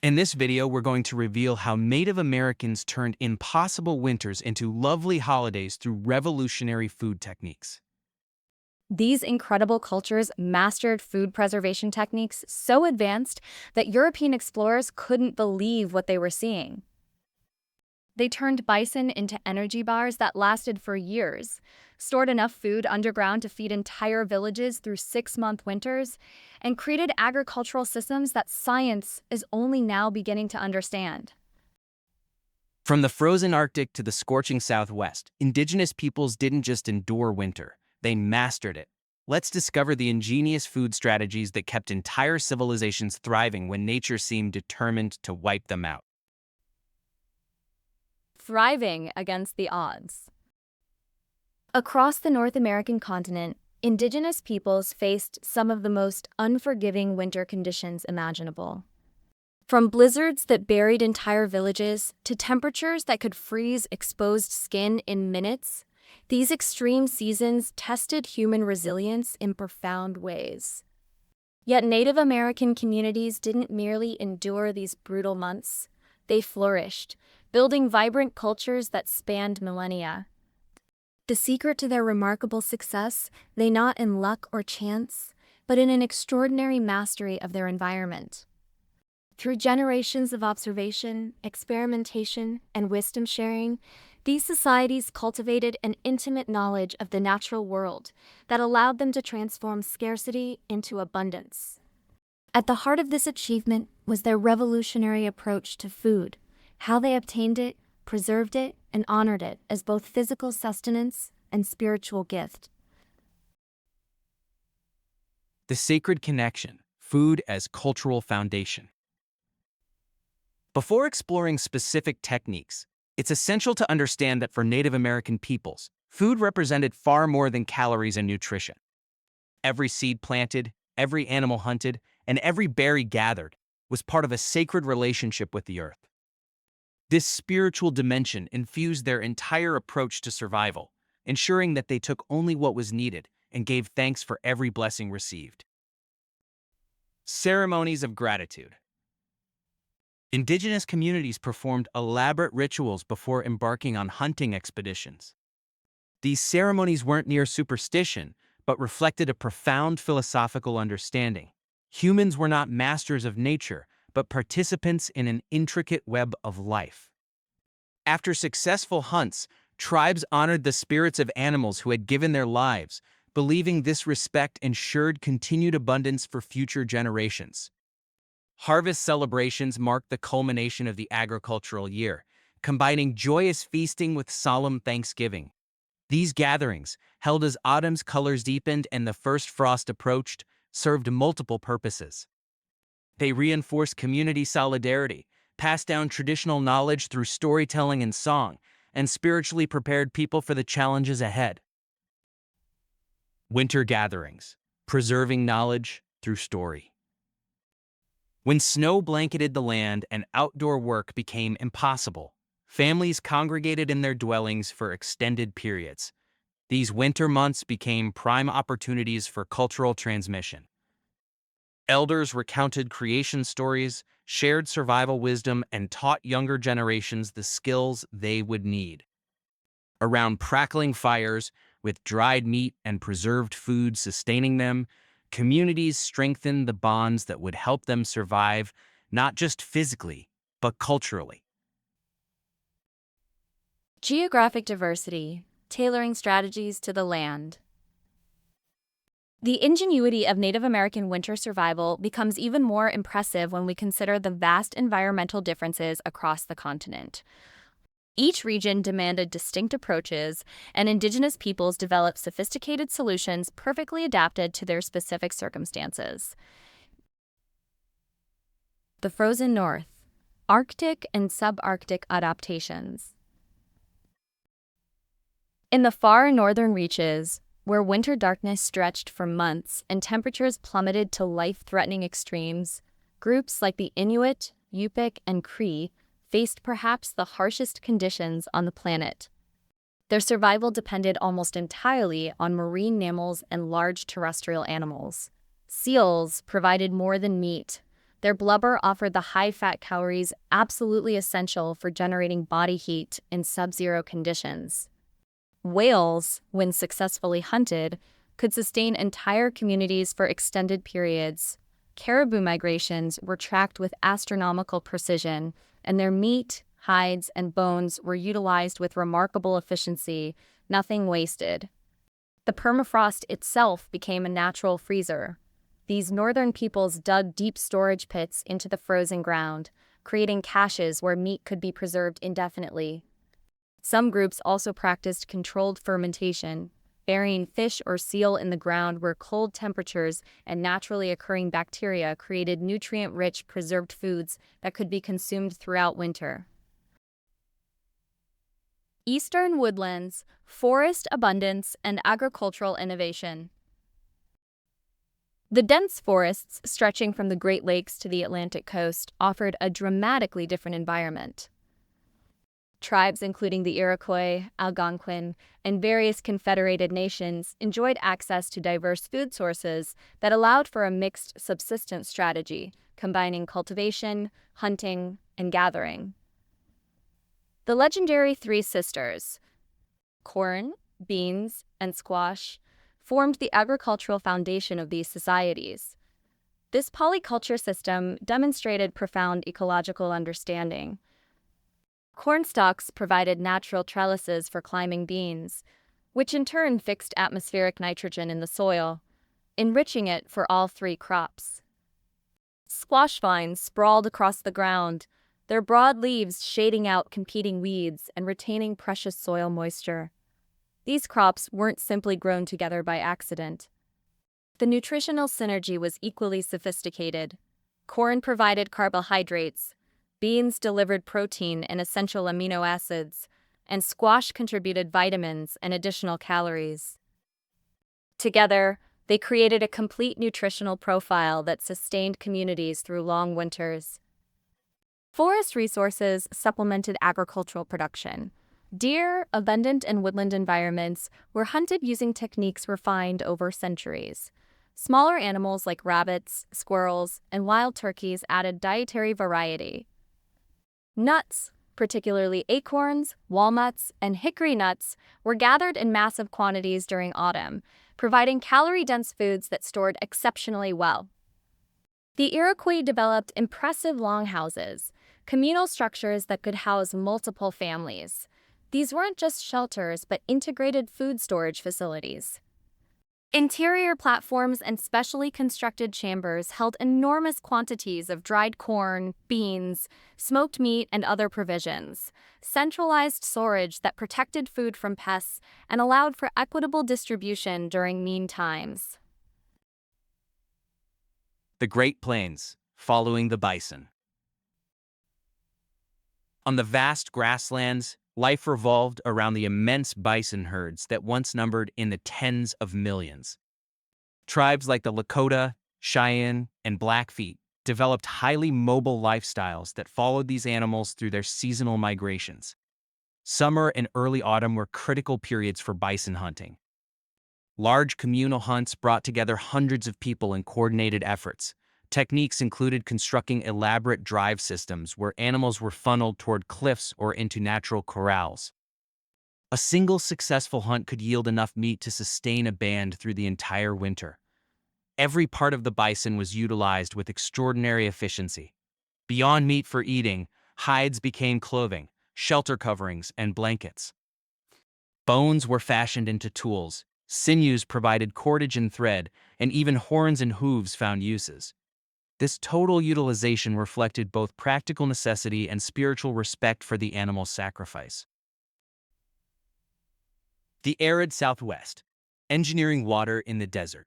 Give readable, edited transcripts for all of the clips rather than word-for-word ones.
In this video, we're going to reveal how Native Americans turned impossible winters into lovely holidays through revolutionary food techniques. These incredible cultures mastered food preservation techniques so advanced that European explorers couldn't believe what they were seeing. They turned bison into energy bars that lasted for years, stored enough food underground to feed entire villages through 6-month winters, and created agricultural systems that science is only now beginning to understand. From the frozen Arctic to the scorching Southwest, indigenous peoples didn't just endure winter, they mastered it. Let's discover the ingenious food strategies that kept entire civilizations thriving when nature seemed determined to wipe them out. Thriving against the odds. Across the North American continent, indigenous peoples faced some of the most unforgiving winter conditions imaginable. From blizzards that buried entire villages to temperatures that could freeze exposed skin in minutes, these extreme seasons tested human resilience in profound ways. Yet Native American communities didn't merely endure these brutal months, they flourished, building vibrant cultures that spanned millennia. The secret to their remarkable success lay not in luck or chance, but in an extraordinary mastery of their environment. Through generations of observation, experimentation, and wisdom sharing, these societies cultivated an intimate knowledge of the natural world that allowed them to transform scarcity into abundance. At the heart of this achievement was their revolutionary approach to food, how they obtained it, preserved it, and honored it as both physical sustenance and spiritual gift. The sacred connection, food as cultural foundation. Before exploring specific techniques, it's essential to understand that for Native American peoples, food represented far more than calories and nutrition. Every seed planted, every animal hunted, and every berry gathered was part of a sacred relationship with the earth. This spiritual dimension infused their entire approach to survival, ensuring that they took only what was needed and gave thanks for every blessing received. Ceremonies of gratitude. Indigenous communities performed elaborate rituals before embarking on hunting expeditions. These ceremonies weren't mere superstition, but reflected a profound philosophical understanding. Humans were not masters of nature, but participants in an intricate web of life. After successful hunts, tribes honored the spirits of animals who had given their lives, believing this respect ensured continued abundance for future generations. Harvest celebrations marked the culmination of the agricultural year, combining joyous feasting with solemn thanksgiving. These gatherings, held as autumn's colors deepened and the first frost approached, served multiple purposes. They reinforced community solidarity, passed down traditional knowledge through storytelling and song, and spiritually prepared people for the challenges ahead. Winter gatherings, preserving knowledge through story. When snow blanketed the land and outdoor work became impossible, families congregated in their dwellings for extended periods. These winter months became prime opportunities for cultural transmission. Elders recounted creation stories, shared survival wisdom, and taught younger generations the skills they would need. Around crackling fires, with dried meat and preserved food sustaining them, communities strengthened the bonds that would help them survive, not just physically, but culturally. Geographic diversity, tailoring strategies to the land. The ingenuity of Native American winter survival becomes even more impressive when we consider the vast environmental differences across the continent. Each region demanded distinct approaches, and indigenous peoples developed sophisticated solutions perfectly adapted to their specific circumstances. The frozen North, Arctic and subarctic adaptations. In the far northern reaches, where winter darkness stretched for months and temperatures plummeted to life-threatening extremes, groups like the Inuit, Yupik, and Cree faced perhaps the harshest conditions on the planet. Their survival depended almost entirely on marine mammals and large terrestrial animals. Seals provided more than meat. Their blubber offered the high-fat calories absolutely essential for generating body heat in sub-zero conditions. Whales, when successfully hunted, could sustain entire communities for extended periods. Caribou migrations were tracked with astronomical precision, and their meat, hides, and bones were utilized with remarkable efficiency, nothing wasted. The permafrost itself became a natural freezer. These northern peoples dug deep storage pits into the frozen ground, creating caches where meat could be preserved indefinitely. Some groups also practiced controlled fermentation, burying fish or seal in the ground where cold temperatures and naturally occurring bacteria created nutrient-rich preserved foods that could be consumed throughout winter. Eastern woodlands, forest abundance, and agricultural innovation. The dense forests stretching from the Great Lakes to the Atlantic coast offered a dramatically different environment. Tribes including the Iroquois, Algonquin, and various confederated nations enjoyed access to diverse food sources that allowed for a mixed subsistence strategy, combining cultivation, hunting, and gathering. The legendary Three Sisters, corn, beans, and squash, formed the agricultural foundation of these societies. This polyculture system demonstrated profound ecological understanding. Corn stalks provided natural trellises for climbing beans, which in turn fixed atmospheric nitrogen in the soil, enriching it for all three crops. Squash vines sprawled across the ground, their broad leaves shading out competing weeds and retaining precious soil moisture. These crops weren't simply grown together by accident. The nutritional synergy was equally sophisticated. Corn provided carbohydrates, beans delivered protein and essential amino acids, and squash contributed vitamins and additional calories. Together, they created a complete nutritional profile that sustained communities through long winters. Forest resources supplemented agricultural production. Deer, abundant in woodland environments, were hunted using techniques refined over centuries. Smaller animals like rabbits, squirrels, and wild turkeys added dietary variety. Nuts, particularly acorns, walnuts, and hickory nuts, were gathered in massive quantities during autumn, providing calorie-dense foods that stored exceptionally well. The Iroquois developed impressive longhouses, communal structures that could house multiple families. These weren't just shelters, but integrated food storage facilities. Interior platforms and specially constructed chambers held enormous quantities of dried corn, beans, smoked meat, and other provisions, centralized storage that protected food from pests and allowed for equitable distribution during lean times. The Great Plains, following the bison. On the vast grasslands, life revolved around the immense bison herds that once numbered in the tens of millions. Tribes like the Lakota, Cheyenne, and Blackfeet developed highly mobile lifestyles that followed these animals through their seasonal migrations. Summer and early autumn were critical periods for bison hunting. Large communal hunts brought together hundreds of people in coordinated efforts. Techniques included constructing elaborate drive systems where animals were funneled toward cliffs or into natural corrals. A single successful hunt could yield enough meat to sustain a band through the entire winter. Every part of the bison was utilized with extraordinary efficiency. Beyond meat for eating, hides became clothing, shelter coverings, and blankets. Bones were fashioned into tools, sinews provided cordage and thread, and even horns and hooves found uses. This total utilization reflected both practical necessity and spiritual respect for the animal's sacrifice. The arid Southwest, engineering water in the desert.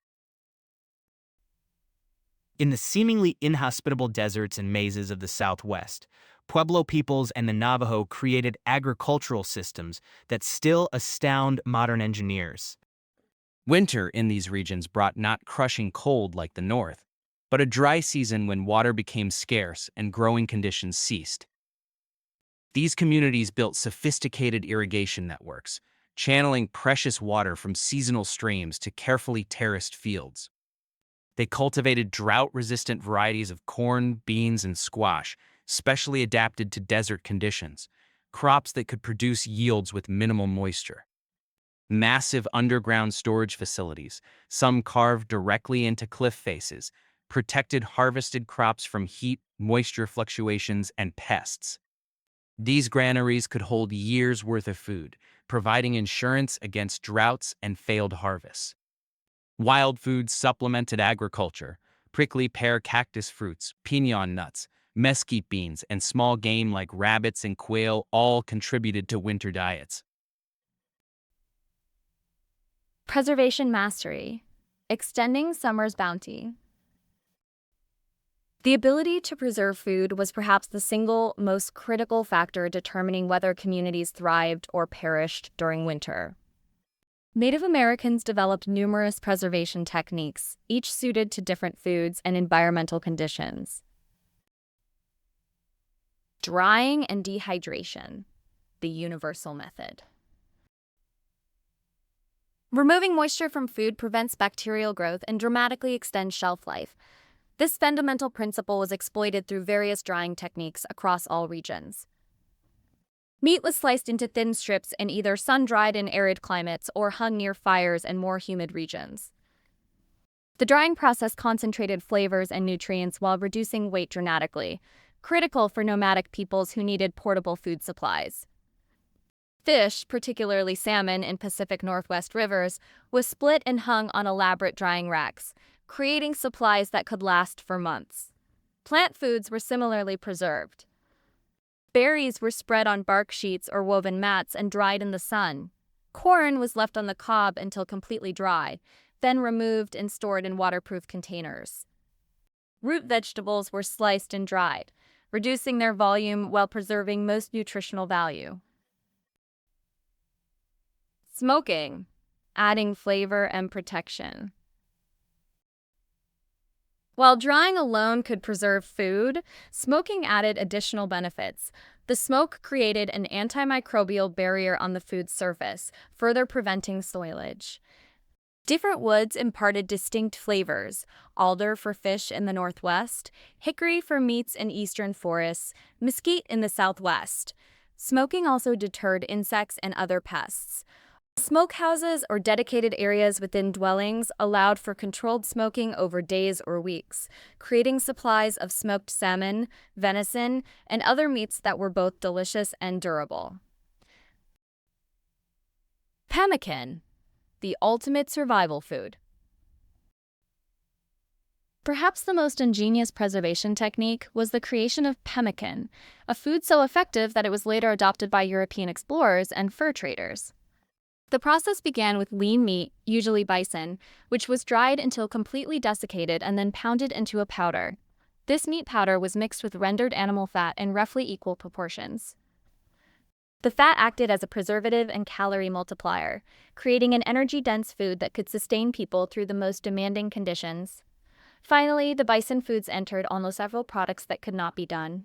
In the seemingly inhospitable deserts and mazes of the Southwest, Pueblo peoples and the Navajo created agricultural systems that still astound modern engineers. Winter in these regions brought not crushing cold like the North, but a dry season when water became scarce and growing conditions ceased. These communities built sophisticated irrigation networks, channeling precious water from seasonal streams to carefully terraced fields. They cultivated drought-resistant varieties of corn, beans, and squash, specially adapted to desert conditions, crops that could produce yields with minimal moisture. Massive underground storage facilities, some carved directly into cliff faces, protected harvested crops from heat, moisture fluctuations, and pests. These granaries could hold years' worth of food, providing insurance against droughts and failed harvests. Wild foods supplemented agriculture. Prickly pear cactus fruits, piñon nuts, mesquite beans, and small game like rabbits and quail all contributed to winter diets. Preservation mastery, extending summer's bounty. The ability to preserve food was perhaps the single most critical factor determining whether communities thrived or perished during winter. Native Americans developed numerous preservation techniques, each suited to different foods and environmental conditions. Drying and dehydration, the universal method. Removing moisture from food prevents bacterial growth and dramatically extends shelf life. This fundamental principle was exploited through various drying techniques across all regions. Meat was sliced into thin strips and either sun-dried in arid climates or hung near fires in more humid regions. The drying process concentrated flavors and nutrients while reducing weight dramatically, critical for nomadic peoples who needed portable food supplies. Fish, particularly salmon in Pacific Northwest rivers, was split and hung on elaborate drying racks, creating supplies that could last for months. Plant foods were similarly preserved. Berries were spread on bark sheets or woven mats and dried in the sun. Corn was left on the cob until completely dry, then removed and stored in waterproof containers. Root vegetables were sliced and dried, reducing their volume while preserving most nutritional value. Smoking, adding flavor and protection. While drying alone could preserve food, smoking added additional benefits. The smoke created an antimicrobial barrier on the food's surface, further preventing spoilage. Different woods imparted distinct flavors: alder for fish in the northwest, hickory for meats in eastern forests, mesquite in the southwest. Smoking also deterred insects and other pests. Smokehouses or dedicated areas within dwellings allowed for controlled smoking over days or weeks, creating supplies of smoked salmon, venison, and other meats that were both delicious and durable. Pemmican, the ultimate survival food. Perhaps the most ingenious preservation technique was the creation of pemmican, a food so effective that it was later adopted by European explorers and fur traders. The process began with lean meat, usually bison, which was dried until completely desiccated and then pounded into a powder. This meat powder was mixed with rendered animal fat in roughly equal proportions. The fat acted as a preservative and calorie multiplier, creating an energy-dense food that could sustain people through the most demanding conditions. Finally, the bison foods entered almost several products that could not be done.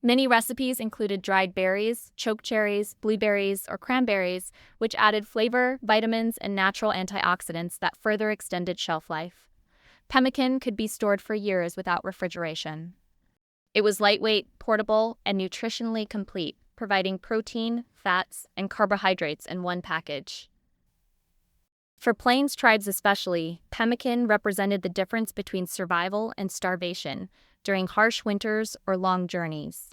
Many recipes included dried berries, chokecherries, blueberries, or cranberries, which added flavor, vitamins, and natural antioxidants that further extended shelf life. Pemmican could be stored for years without refrigeration. It was lightweight, portable, and nutritionally complete, providing protein, fats, and carbohydrates in one package. For Plains tribes especially, pemmican represented the difference between survival and starvation during harsh winters or long journeys.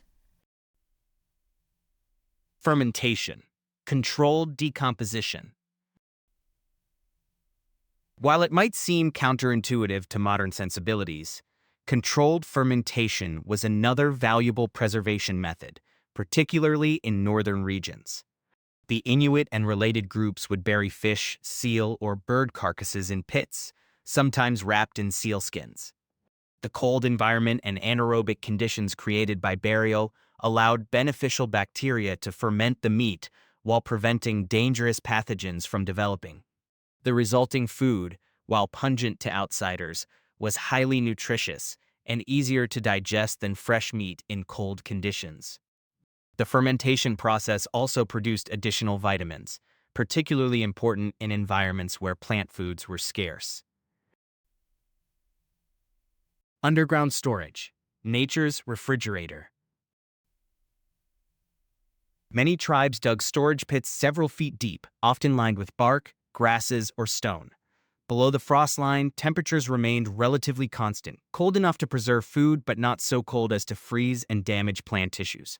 Fermentation, controlled decomposition. While it might seem counterintuitive to modern sensibilities, controlled fermentation was another valuable preservation method, particularly in northern regions. The Inuit and related groups would bury fish, seal, or bird carcasses in pits, sometimes wrapped in sealskins. The cold environment and anaerobic conditions created by burial allowed beneficial bacteria to ferment the meat while preventing dangerous pathogens from developing. The resulting food, while pungent to outsiders, was highly nutritious and easier to digest than fresh meat in cold conditions. The fermentation process also produced additional vitamins, particularly important in environments where plant foods were scarce. Underground storage, nature's refrigerator. Many tribes dug storage pits several feet deep, often lined with bark, grasses, or stone. Below the frost line, temperatures remained relatively constant, cold enough to preserve food but not so cold as to freeze and damage plant tissues.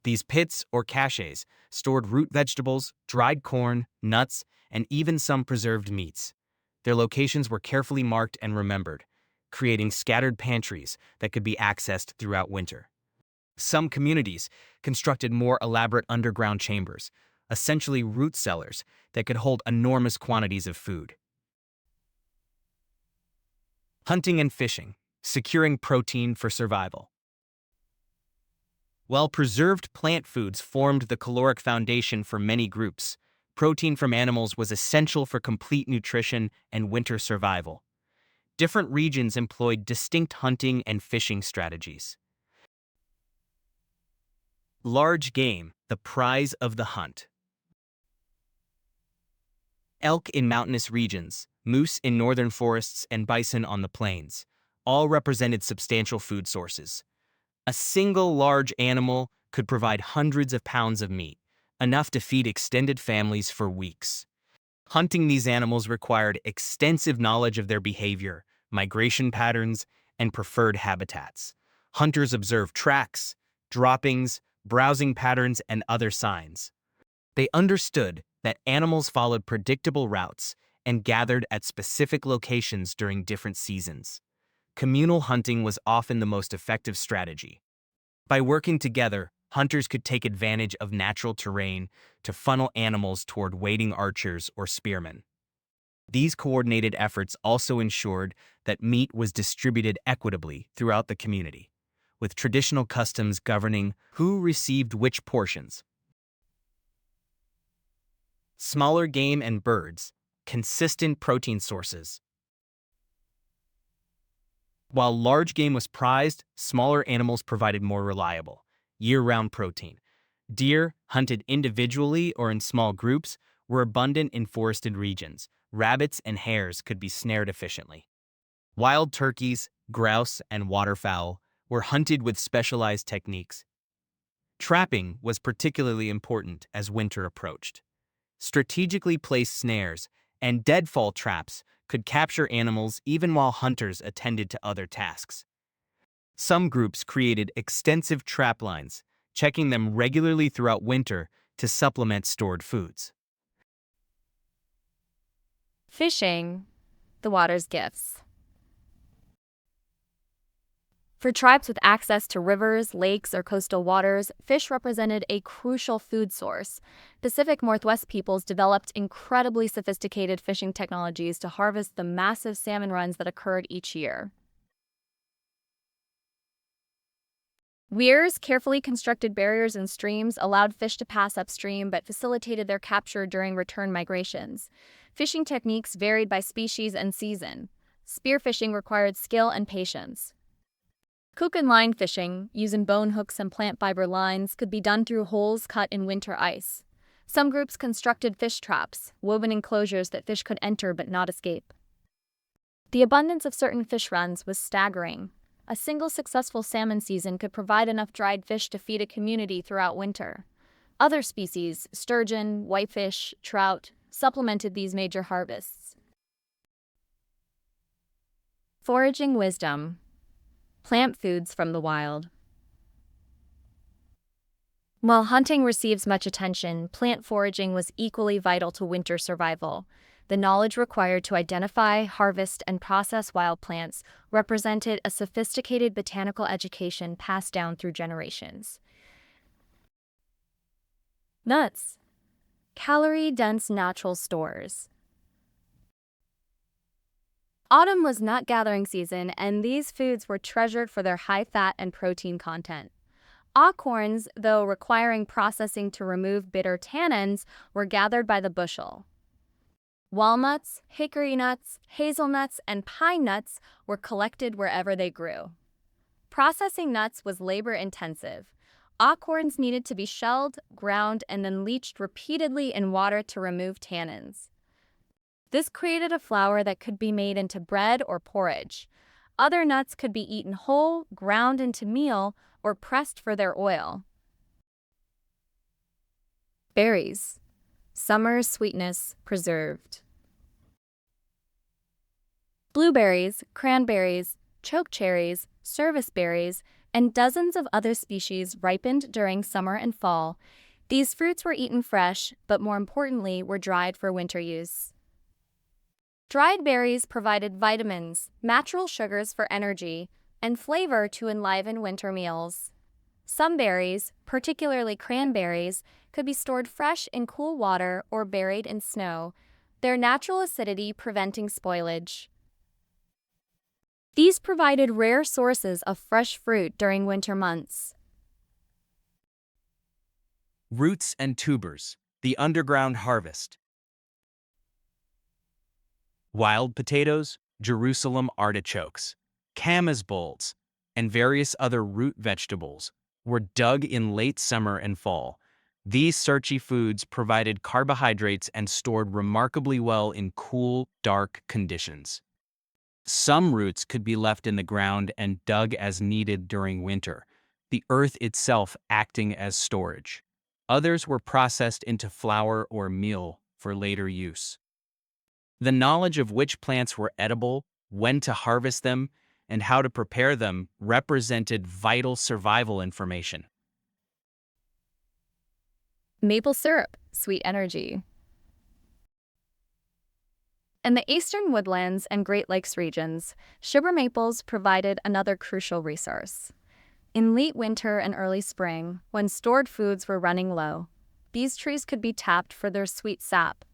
These pits, or caches, stored root vegetables, dried corn, nuts, and even some preserved meats. Their locations were carefully marked and remembered, creating scattered pantries that could be accessed throughout winter. Some communities constructed more elaborate underground chambers, essentially root cellars that could hold enormous quantities of food. Hunting and fishing, securing protein for survival. While preserved plant foods formed the caloric foundation for many groups, protein from animals was essential for complete nutrition and winter survival. Different regions employed distinct hunting and fishing strategies. Large game, the prize of the hunt. Elk in mountainous regions, moose in northern forests, and bison on the plains, all represented substantial food sources. A single large animal could provide hundreds of pounds of meat, enough to feed extended families for weeks. Hunting these animals required extensive knowledge of their behavior, migration patterns, and preferred habitats. Hunters observed tracks, droppings, browsing patterns, and other signs. They understood that animals followed predictable routes and gathered at specific locations during different seasons. Communal hunting was often the most effective strategy. By working together, hunters could take advantage of natural terrain to funnel animals toward waiting archers or spearmen. These coordinated efforts also ensured that meat was distributed equitably throughout the community, with traditional customs governing who received which portions. Smaller game and birds, consistent protein sources. While large game was prized, smaller animals provided more reliable, year-round protein. Deer, hunted individually or in small groups, were abundant in forested regions. Rabbits and hares could be snared efficiently. Wild turkeys, grouse, and waterfowl were hunted with specialized techniques. Trapping was particularly important as winter approached. Strategically placed snares and deadfall traps could capture animals even while hunters attended to other tasks. Some groups created extensive trap lines, checking them regularly throughout winter to supplement stored foods. Fishing, the water's gifts. For tribes with access to rivers, lakes, or coastal waters, fish represented a crucial food source. Pacific Northwest peoples developed incredibly sophisticated fishing technologies to harvest the massive salmon runs that occurred each year. Weirs, carefully constructed barriers in streams, allowed fish to pass upstream but facilitated their capture during return migrations. Fishing techniques varied by species and season. Spearfishing required skill and patience. Hook and line fishing, using bone hooks and plant fiber lines, could be done through holes cut in winter ice. Some groups constructed fish traps, woven enclosures that fish could enter but not escape. The abundance of certain fish runs was staggering. A single successful salmon season could provide enough dried fish to feed a community throughout winter. Other species, sturgeon, whitefish, trout, supplemented these major harvests. Foraging wisdom. Plant foods from the wild. While hunting receives much attention, plant foraging was equally vital to winter survival. The knowledge required to identify, harvest, and process wild plants represented a sophisticated botanical education passed down through generations. Nuts. Calorie-dense natural stores. Autumn was nut gathering season, and these foods were treasured for their high fat and protein content. Acorns, though requiring processing to remove bitter tannins, were gathered by the bushel. Walnuts, hickory nuts, hazelnuts, and pine nuts were collected wherever they grew. Processing nuts was labor-intensive. Acorns needed to be shelled, ground, and then leached repeatedly in water to remove tannins. This created a flour that could be made into bread or porridge. Other nuts could be eaten whole, ground into meal, or pressed for their oil. Berries. Summer's sweetness preserved. Blueberries, cranberries, chokecherries, serviceberries, and dozens of other species ripened during summer and fall. These fruits were eaten fresh, but more importantly, were dried for winter use. Dried berries provided vitamins, natural sugars for energy, and flavor to enliven winter meals. Some berries, particularly cranberries, could be stored fresh in cool water or buried in snow, their natural acidity preventing spoilage. These provided rare sources of fresh fruit during winter months. Roots and tubers, the underground harvest. Wild potatoes, Jerusalem artichokes, camas bulbs, and various other root vegetables were dug in late summer and fall. These starchy foods provided carbohydrates and stored remarkably well in cool, dark conditions. Some roots could be left in the ground and dug as needed during winter, the earth itself acting as storage. Others were processed into flour or meal for later use. The knowledge of which plants were edible, when to harvest them, and how to prepare them represented vital survival information. Maple syrup, sweet energy. In the eastern woodlands and Great Lakes regions, sugar maples provided another crucial resource. In late winter and early spring, when stored foods were running low, these trees could be tapped for their sweet sap.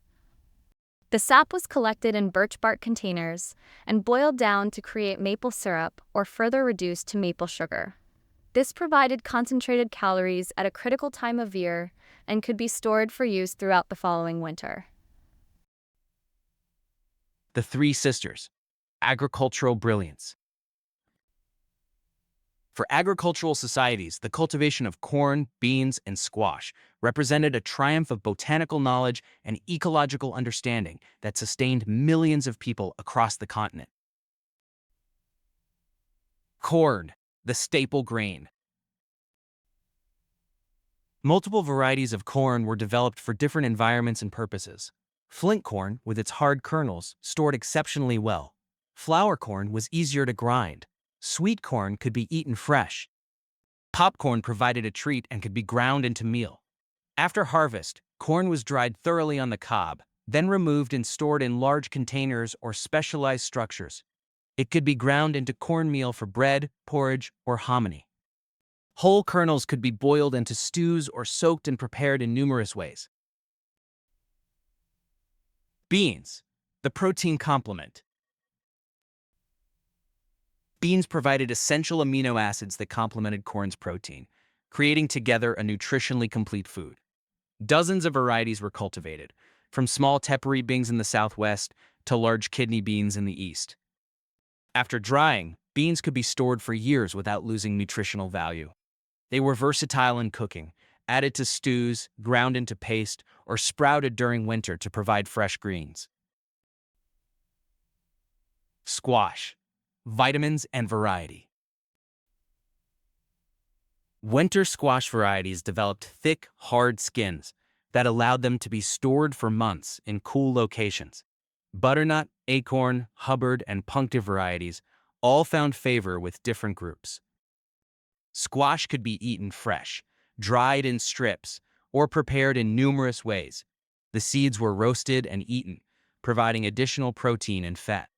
The sap was collected in birch bark containers and boiled down to create maple syrup or further reduced to maple sugar. This provided concentrated calories at a critical time of year and could be stored for use throughout the following winter. The Three Sisters, agricultural brilliance. For agricultural societies, the cultivation of corn, beans, and squash represented a triumph of botanical knowledge and ecological understanding that sustained millions of people across the continent. Corn, the staple grain. Multiple varieties of corn were developed for different environments and purposes. Flint corn, with its hard kernels, stored exceptionally well. Flour corn was easier to grind. Sweet corn could be eaten fresh. Popcorn provided a treat and could be ground into meal. After harvest, corn was dried thoroughly on the cob, then removed and stored in large containers or specialized structures. It could be ground into cornmeal for bread, porridge, or hominy. Whole kernels could be boiled into stews or soaked and prepared in numerous ways. Beans, the protein complement. Beans provided essential amino acids that complemented corn's protein, creating together a nutritionally complete food. Dozens of varieties were cultivated, from small tepary beans in the southwest to large kidney beans in the east. After drying, beans could be stored for years without losing nutritional value. They were versatile in cooking, added to stews, ground into paste, or sprouted during winter to provide fresh greens. Squash, vitamins and variety. Winter squash varieties developed thick, hard skins that allowed them to be stored for months in cool locations. Butternut, acorn, Hubbard, and punctive varieties all found favor with different groups. Squash could be eaten fresh, dried in strips, or prepared in numerous ways. The seeds were roasted and eaten, providing additional protein and fat.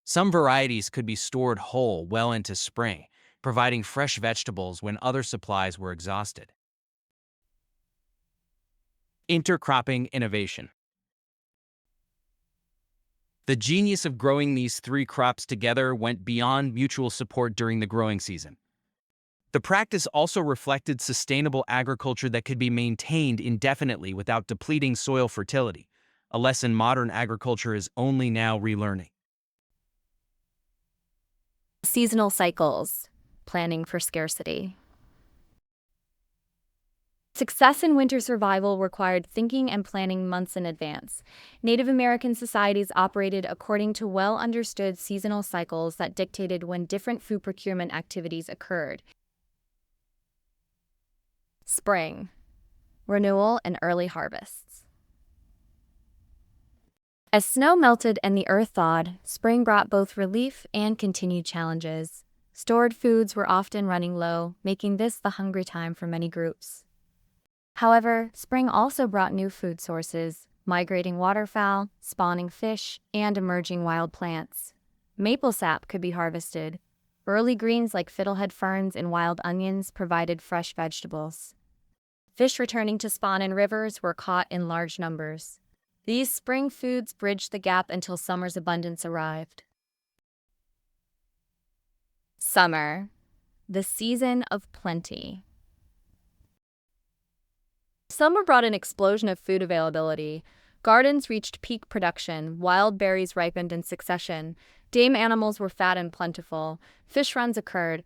Some varieties could be stored whole well into spring, providing fresh vegetables when other supplies were exhausted. Intercropping innovation. The genius of growing these three crops together went beyond mutual support during the growing season. The practice also reflected sustainable agriculture that could be maintained indefinitely without depleting soil fertility, a lesson modern agriculture is only now relearning. Seasonal cycles, planning for scarcity. Success in winter survival required thinking and planning months in advance. Native American societies operated according to well-understood seasonal cycles that dictated when different food procurement activities occurred. Spring, renewal, and early harvests. As snow melted and the earth thawed, spring brought both relief and continued challenges. Stored foods were often running low, making this the hungry time for many groups. However, spring also brought new food sources, migrating waterfowl, spawning fish, and emerging wild plants. Maple sap could be harvested. Early greens like fiddlehead ferns and wild onions provided fresh vegetables. Fish returning to spawn in rivers were caught in large numbers. These spring foods bridged the gap until summer's abundance arrived. Summer, the season of plenty. Summer brought an explosion of food availability. Gardens reached peak production, wild berries ripened in succession, game animals were fat and plentiful, fish runs occurred.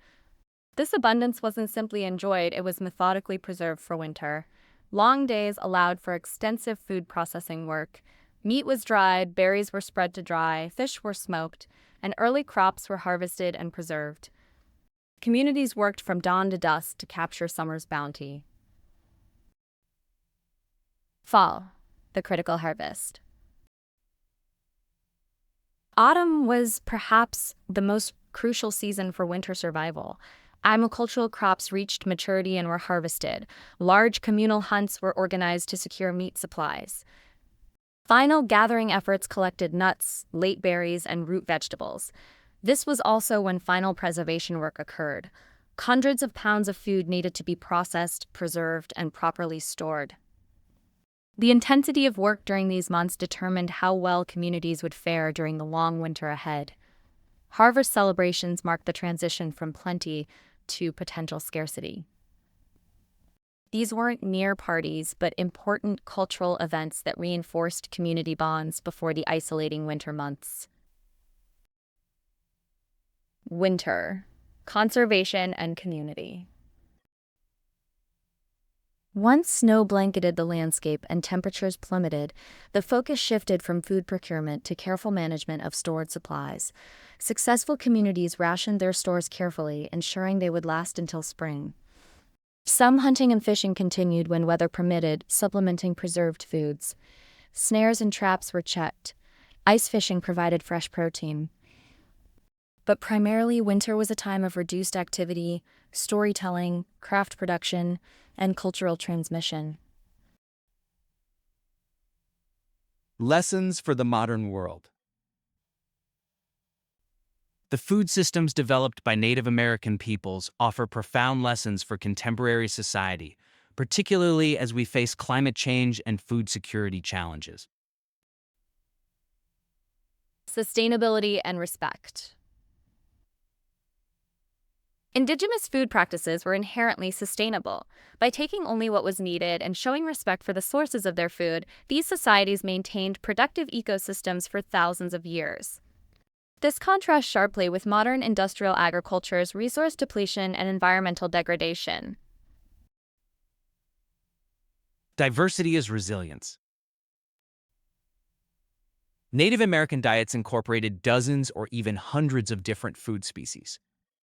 This abundance wasn't simply enjoyed, it was methodically preserved for winter. Long days allowed for extensive food processing work. Meat was dried, berries were spread to dry, fish were smoked, and early crops were harvested and preserved. Communities worked from dawn to dusk to capture summer's bounty. Fall, the critical harvest. Autumn was perhaps the most crucial season for winter survival. Agricultural crops reached maturity and were harvested. Large communal hunts were organized to secure meat supplies. Final gathering efforts collected nuts, late berries, and root vegetables. This was also when final preservation work occurred. Hundreds of pounds of food needed to be processed, preserved, and properly stored. The intensity of work during these months determined how well communities would fare during the long winter ahead. Harvest celebrations marked the transition from plenty to potential scarcity. These weren't mere parties, but important cultural events that reinforced community bonds before the isolating winter months. Winter, conservation and community. Once snow blanketed the landscape and temperatures plummeted, the focus shifted from food procurement to careful management of stored supplies. Successful communities rationed their stores carefully, ensuring they would last until spring. Some hunting and fishing continued when weather permitted, supplementing preserved foods. Snares and traps were checked. Ice fishing provided fresh protein. But primarily, winter was a time of reduced activity, storytelling, craft production, and cultural transmission. Lessons for the modern world. The food systems developed by Native American peoples offer profound lessons for contemporary society, particularly as we face climate change and food security challenges. Sustainability and respect. Indigenous food practices were inherently sustainable. By taking only what was needed and showing respect for the sources of their food, these societies maintained productive ecosystems for thousands of years. This contrasts sharply with modern industrial agriculture's resource depletion and environmental degradation. Diversity is resilience. Native American diets incorporated dozens or even hundreds of different food species.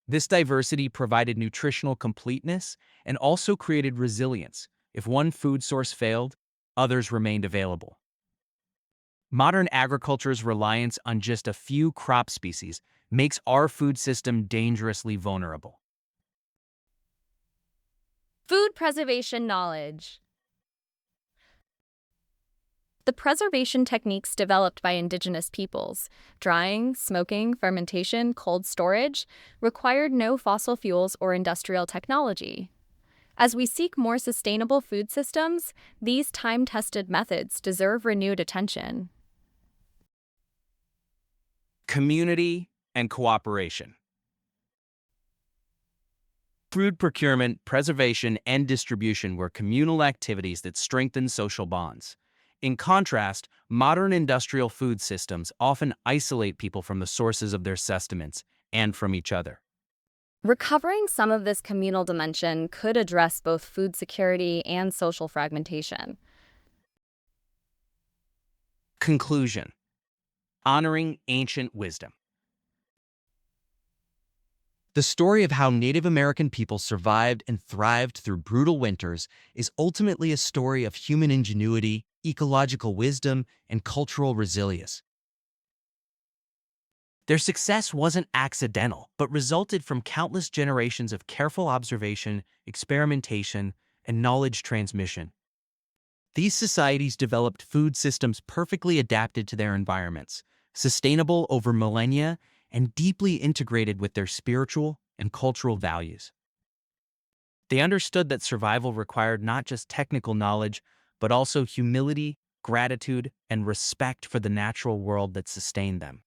This diversity provided nutritional completeness and also created resilience. If one food source failed, others remained available. Modern agriculture's reliance on just a few crop species makes our food system dangerously vulnerable. Food preservation knowledge. The preservation techniques developed by Indigenous peoples, drying, smoking, fermentation, cold storage, required no fossil fuels or industrial technology. As we seek more sustainable food systems, these time-tested methods deserve renewed attention. Community and cooperation. Food procurement, preservation, and distribution were communal activities that strengthened social bonds. In contrast, modern industrial food systems often isolate people from the sources of their sustenance and from each other. Recovering some of this communal dimension could address both food security and social fragmentation. Conclusion: honoring ancient wisdom. The story of how Native American people survived and thrived through brutal winters is ultimately a story of human ingenuity, ecological wisdom, and cultural resilience. Their success wasn't accidental, but resulted from countless generations of careful observation, experimentation, and knowledge transmission. These societies developed food systems perfectly adapted to their environments, sustainable over millennia, and deeply integrated with their spiritual and cultural values. They understood that survival required not just technical knowledge, but also humility, gratitude, and respect for the natural world that sustained them.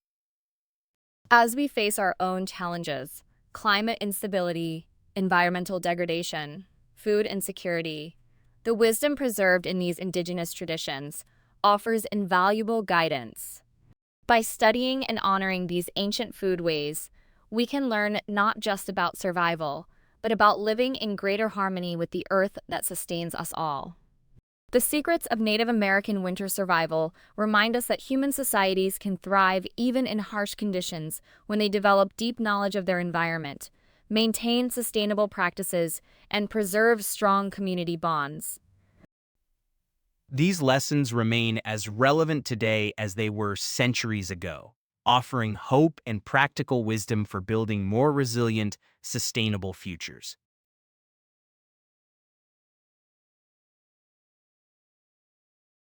As we face our own challenges, climate instability, environmental degradation, food insecurity, the wisdom preserved in these indigenous traditions offers invaluable guidance. By studying and honoring these ancient foodways, we can learn not just about survival, but about living in greater harmony with the earth that sustains us all. The secrets of Native American winter survival remind us that human societies can thrive even in harsh conditions when they develop deep knowledge of their environment, maintain sustainable practices, and preserve strong community bonds. These lessons remain as relevant today as they were centuries ago, offering hope and practical wisdom for building more resilient, sustainable futures.